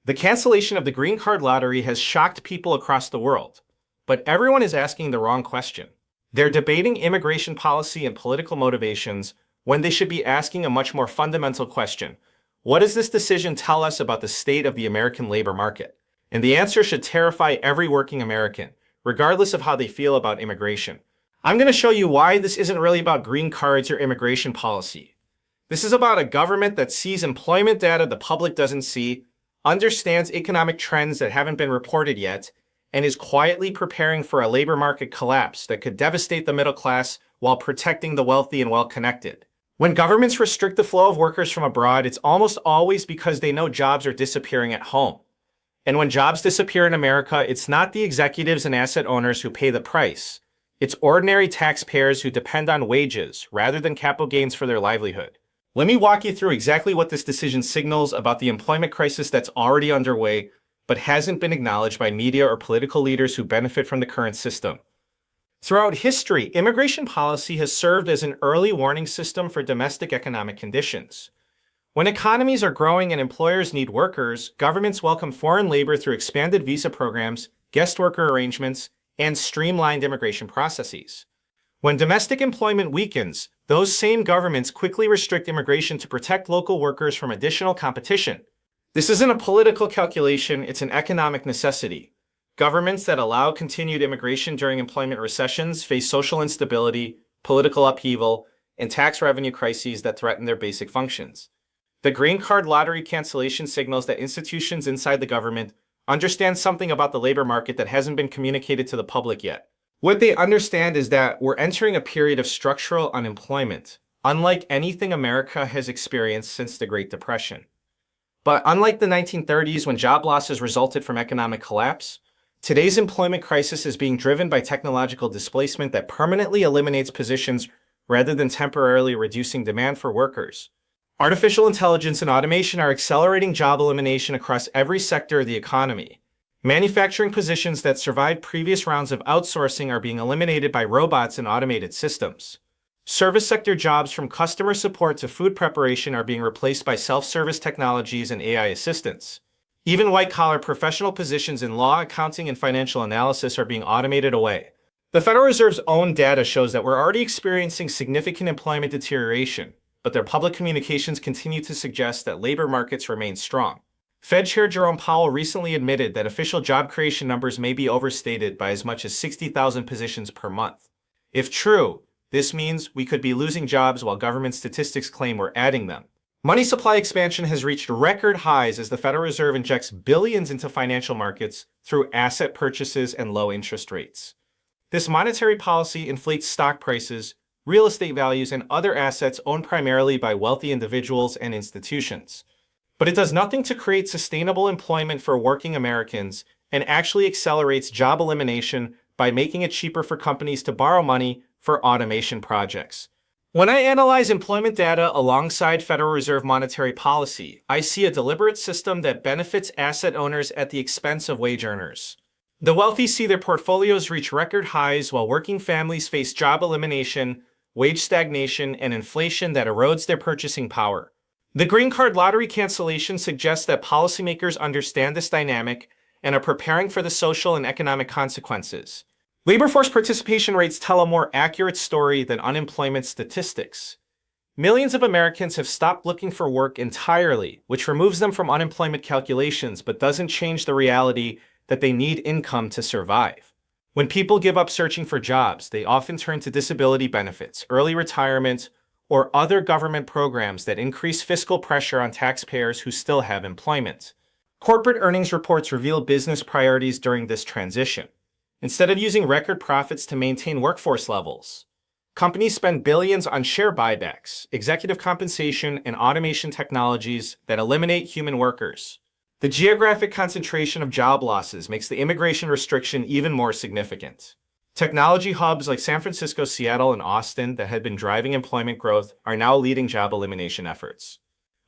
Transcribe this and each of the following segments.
The cancellation of the green card lottery has shocked people across the world, but everyone is asking the wrong question. They're debating immigration policy and political motivations when they should be asking a much more fundamental question. What does this decision tell us about the state of the American labor market? And the answer should terrify every working American, regardless of how they feel about immigration. I'm going to show you why this isn't really about green cards or immigration policy. This is about a government that sees employment data the public doesn't see, understands economic trends that haven't been reported yet, and is quietly preparing for a labor market collapse that could devastate the middle class while protecting the wealthy and well-connected. When governments restrict the flow of workers from abroad, it's almost always because they know jobs are disappearing at home. And when jobs disappear in America, it's not the executives and asset owners who pay the price. It's ordinary taxpayers who depend on wages rather than capital gains for their livelihood. Let me walk you through exactly what this decision signals about the employment crisis that's already underway, but hasn't been acknowledged by media or political leaders who benefit from the current system. Throughout history, immigration policy has served as an early warning system for domestic economic conditions. When economies are growing and employers need workers, governments welcome foreign labor through expanded visa programs, guest worker arrangements, and streamlined immigration processes. When domestic employment weakens, those same governments quickly restrict immigration to protect local workers from additional competition. This isn't a political calculation, it's an economic necessity. Governments that allow continued immigration during employment recessions face social instability, political upheaval, and tax revenue crises that threaten their basic functions. The green card lottery cancellation signals that institutions inside the government understand something about the labor market that hasn't been communicated to the public yet. What they understand is that we're entering a period of structural unemployment, unlike anything America has experienced since the Great Depression. But unlike the 1930s when job losses resulted from economic collapse, today's employment crisis is being driven by technological displacement that permanently eliminates positions rather than temporarily reducing demand for workers. Artificial intelligence and automation are accelerating job elimination across every sector of the economy. Manufacturing positions that survived previous rounds of outsourcing are being eliminated by robots and automated systems. Service sector jobs from customer support to food preparation are being replaced by self-service technologies and AI assistants. Even white-collar professional positions in law, accounting, and financial analysis are being automated away. The Federal Reserve's own data shows that we're already experiencing significant employment deterioration, but their public communications continue to suggest that labor markets remain strong. Fed Chair Powell recently admitted that official job creation numbers may be overstated by as much as 60,000 positions per month. If true, this means we could be losing jobs while government statistics claim we're adding them. Money supply expansion has reached record highs as the Federal Reserve injects billions into financial markets through asset purchases and low interest rates. This monetary policy inflates stock prices, real estate values, and other assets owned primarily by wealthy individuals and institutions. But it does nothing to create sustainable employment for working Americans and actually accelerates job elimination by making it cheaper for companies to borrow money for automation projects. When I analyze employment data alongside Federal Reserve monetary policy, I see a deliberate system that benefits asset owners at the expense of wage earners. The wealthy see their portfolios reach record highs while working families face job elimination, wage stagnation, and inflation that erodes their purchasing power. The green card lottery cancellation suggests that policymakers understand this dynamic and are preparing for the social and economic consequences. Labor force participation rates tell a more accurate story than unemployment statistics. Millions of Americans have stopped looking for work entirely, which removes them from unemployment calculations but doesn't change the reality that they need income to survive. When people give up searching for jobs, they often turn to disability benefits, early retirement, or other government programs that increase fiscal pressure on taxpayers who still have employment. Corporate earnings reports reveal business priorities during this transition. Instead of using record profits to maintain workforce levels, companies spend billions on share buybacks, executive compensation, and automation technologies that eliminate human workers. The geographic concentration of job losses makes the immigration restriction even more significant. Technology hubs like San Francisco, Seattle, and Austin that had been driving employment growth are now leading job elimination efforts.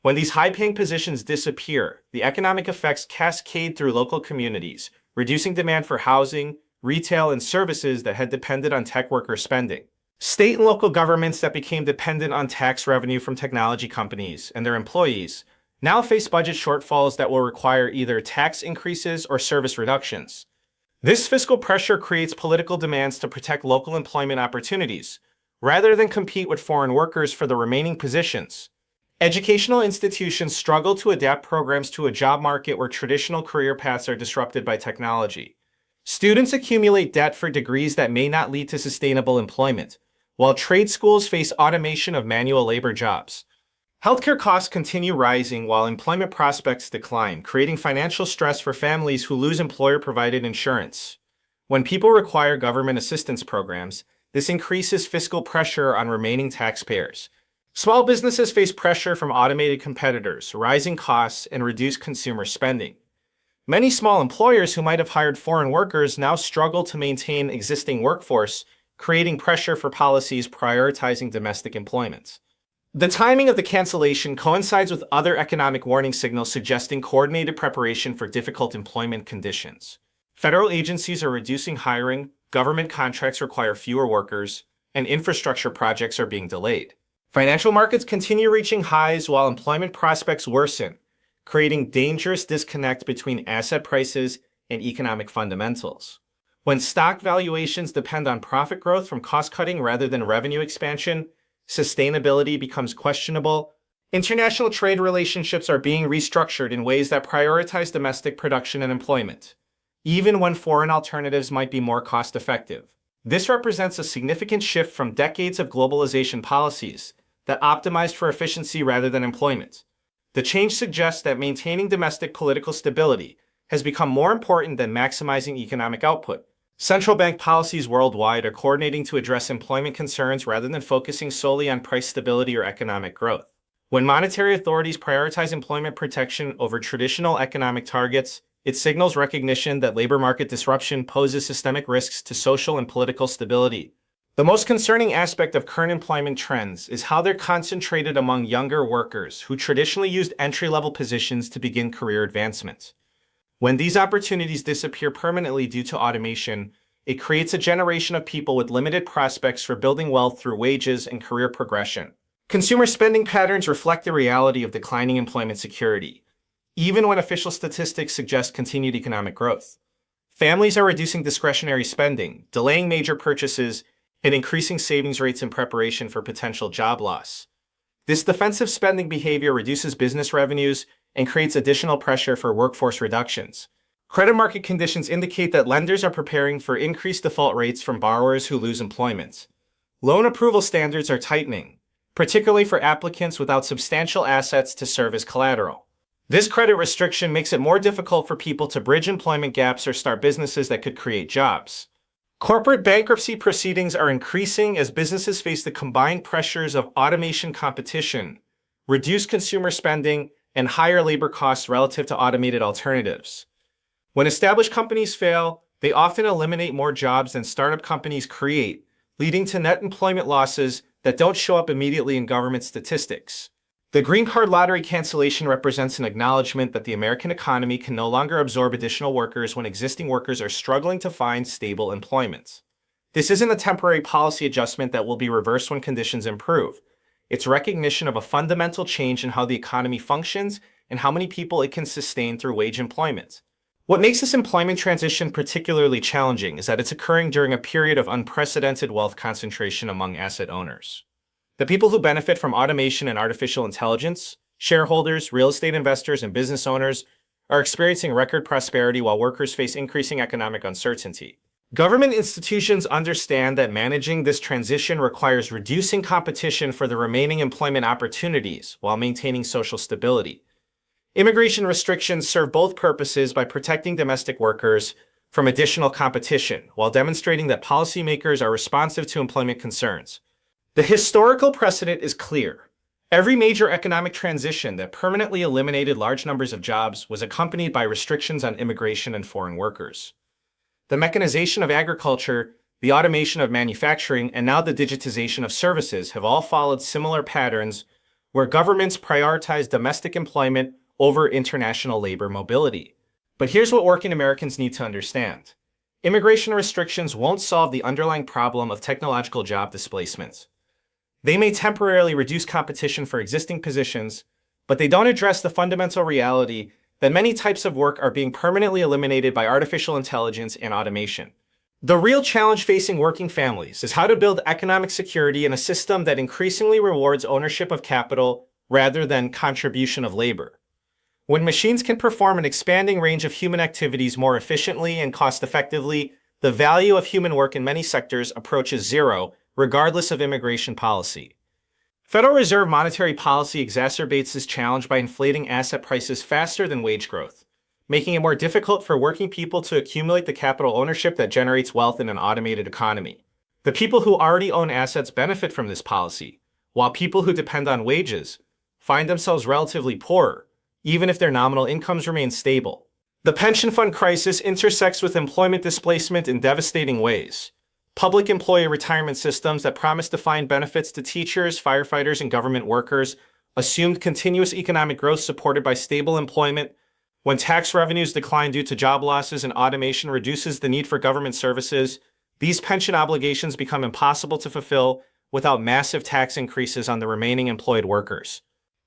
When these high-paying positions disappear, the economic effects cascade through local communities, reducing demand for housing, retail, and services that had depended on tech worker spending. State and local governments that became dependent on tax revenue from technology companies and their employees now face budget shortfalls that will require either tax increases or service reductions. This fiscal pressure creates political demands to protect local employment opportunities, rather than compete with foreign workers for the remaining positions. Educational institutions struggle to adapt programs to a job market where traditional career paths are disrupted by technology. Students accumulate debt for degrees that may not lead to sustainable employment, while trade schools face automation of manual labor jobs. Healthcare costs continue rising while employment prospects decline, creating financial stress for families who lose employer-provided insurance. When people require government assistance programs, this increases fiscal pressure on remaining taxpayers. Small businesses face pressure from automated competitors, rising costs, and reduced consumer spending. Many small employers who might have hired foreign workers now struggle to maintain existing workforce, creating pressure for policies prioritizing domestic employment. The timing of the cancellation coincides with other economic warning signals suggesting coordinated preparation for difficult employment conditions. Federal agencies are reducing hiring, government contracts require fewer workers, and infrastructure projects are being delayed. Financial markets continue reaching highs while employment prospects worsen, creating dangerous disconnect between asset prices and economic fundamentals. When stock valuations depend on profit growth from cost-cutting rather than revenue expansion, sustainability becomes questionable. International trade relationships are being restructured in ways that prioritize domestic production and employment, even when foreign alternatives might be more cost-effective. This represents a significant shift from decades of globalization policies that optimized for efficiency rather than employment. The change suggests that maintaining domestic political stability has become more important than maximizing economic output. Central bank policies worldwide are coordinating to address employment concerns rather than focusing solely on price stability or economic growth. When monetary authorities prioritize employment protection over traditional economic targets, it signals recognition that labor market disruption poses systemic risks to social and political stability. The most concerning aspect of current employment trends is how they're concentrated among younger workers who traditionally used entry-level positions to begin career advancement. When these opportunities disappear permanently due to automation, it creates a generation of people with limited prospects for building wealth through wages and career progression. Consumer spending patterns reflect the reality of declining employment security, even when official statistics suggest continued economic growth. Families are reducing discretionary spending, delaying major purchases, and increasing savings rates in preparation for potential job loss. This defensive spending behavior reduces business revenues and creates additional pressure for workforce reductions. Credit market conditions indicate that lenders are preparing for increased default rates from borrowers who lose employment. Loan approval standards are tightening, particularly for applicants without substantial assets to serve as collateral. This credit restriction makes it more difficult for people to bridge employment gaps or start businesses that could create jobs. Corporate bankruptcy proceedings are increasing as businesses face the combined pressures of automation competition, reduced consumer spending, and higher labor costs relative to automated alternatives. When established companies fail, they often eliminate more jobs than startup companies create, leading to net employment losses that don't show up immediately in government statistics. The green card lottery cancellation represents an acknowledgement that the American economy can no longer absorb additional workers when existing workers are struggling to find stable employment. This isn't a temporary policy adjustment that will be reversed when conditions improve. It's recognition of a fundamental change in how the economy functions and how many people it can sustain through wage employment. What makes this employment transition particularly challenging is that it's occurring during a period of unprecedented wealth concentration among asset owners. The people who benefit from automation and artificial intelligence, shareholders, real estate investors, and business owners, are experiencing record prosperity while workers face increasing economic uncertainty. Government institutions understand that managing this transition requires reducing competition for the remaining employment opportunities while maintaining social stability. Immigration restrictions serve both purposes by protecting domestic workers from additional competition while demonstrating that policymakers are responsive to employment concerns. The historical precedent is clear. Every major economic transition that permanently eliminated large numbers of jobs was accompanied by restrictions on immigration and foreign workers. The mechanization of agriculture, the automation of manufacturing, and now the digitization of services have all followed similar patterns where governments prioritize domestic employment over international labor mobility. But here's what working Americans need to understand. Immigration restrictions won't solve the underlying problem of technological job displacement. They may temporarily reduce competition for existing positions, but they don't address the fundamental reality that many types of work are being permanently eliminated by artificial intelligence and automation. The real challenge facing working families is how to build economic security in a system that increasingly rewards ownership of capital rather than contribution of labor. When machines can perform an expanding range of human activities more efficiently and cost-effectively, the value of human work in many sectors approaches zero, regardless of immigration policy. Federal Reserve monetary policy exacerbates this challenge by inflating asset prices faster than wage growth, making it more difficult for working people to accumulate the capital ownership that generates wealth in an automated economy. The people who already own assets benefit from this policy, while people who depend on wages find themselves relatively poorer, even if their nominal incomes remain stable. The pension fund crisis intersects with employment displacement in devastating ways. Public employee retirement systems that promised defined benefits to teachers, firefighters, and government workers assumed continuous economic growth supported by stable employment. When tax revenues decline due to job losses and automation reduces the need for government services, these pension obligations become impossible to fulfill without massive tax increases on the remaining employed workers.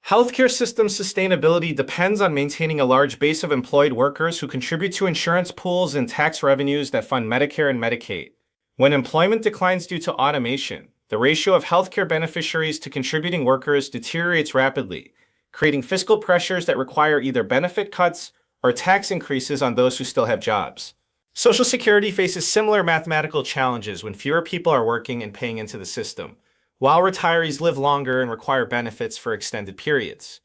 Healthcare system sustainability depends on maintaining a large base of employed workers who contribute to insurance pools and tax revenues that fund Medicare and Medicaid. When employment declines due to automation, the ratio of healthcare beneficiaries to contributing workers deteriorates rapidly, creating fiscal pressures that require either benefit cuts or tax increases on those who still have jobs. Social Security faces similar mathematical challenges when fewer people are working and paying into the system, while retirees live longer and require benefits for extended periods.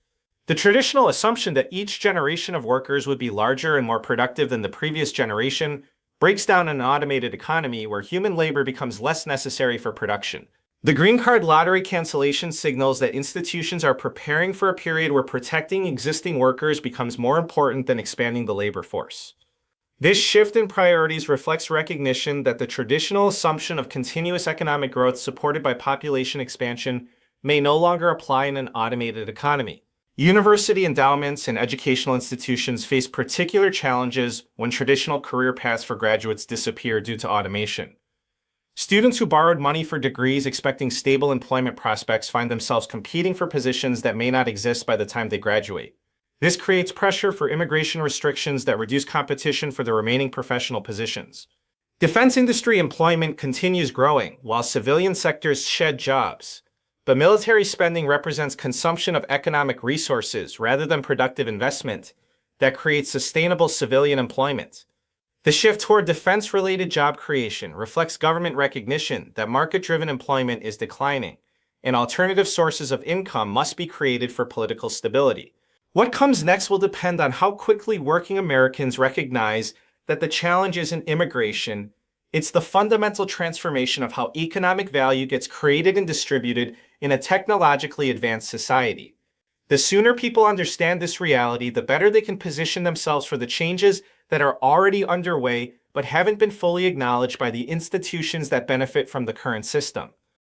The traditional assumption that each generation of workers would be larger and more productive than the previous generation breaks down in an automated economy where human labor becomes less necessary for production. The green card lottery cancellation signals that institutions are preparing for a period where protecting existing workers becomes more important than expanding the labor force. This shift in priorities reflects recognition that the traditional assumption of continuous economic growth supported by population expansion may no longer apply in an automated economy. University endowments and educational institutions face particular challenges when traditional career paths for graduates disappear due to automation. Students who borrowed money for degrees expecting stable employment prospects find themselves competing for positions that may not exist by the time they graduate. This creates pressure for immigration restrictions that reduce competition for the remaining professional positions. Defense industry employment continues growing while civilian sectors shed jobs, but military spending represents consumption of economic resources rather than productive investment that creates sustainable civilian employment. The shift toward defense-related job creation reflects government recognition that market-driven employment is declining, and alternative sources of income must be created for political stability. What comes next will depend on how quickly working Americans recognize that the challenge isn't immigration, it's the fundamental transformation of how economic value gets created and distributed in a technologically advanced society. The sooner people understand this reality, the better they can position themselves for the changes that are already underway but haven't been fully acknowledged by the institutions that benefit from the current system.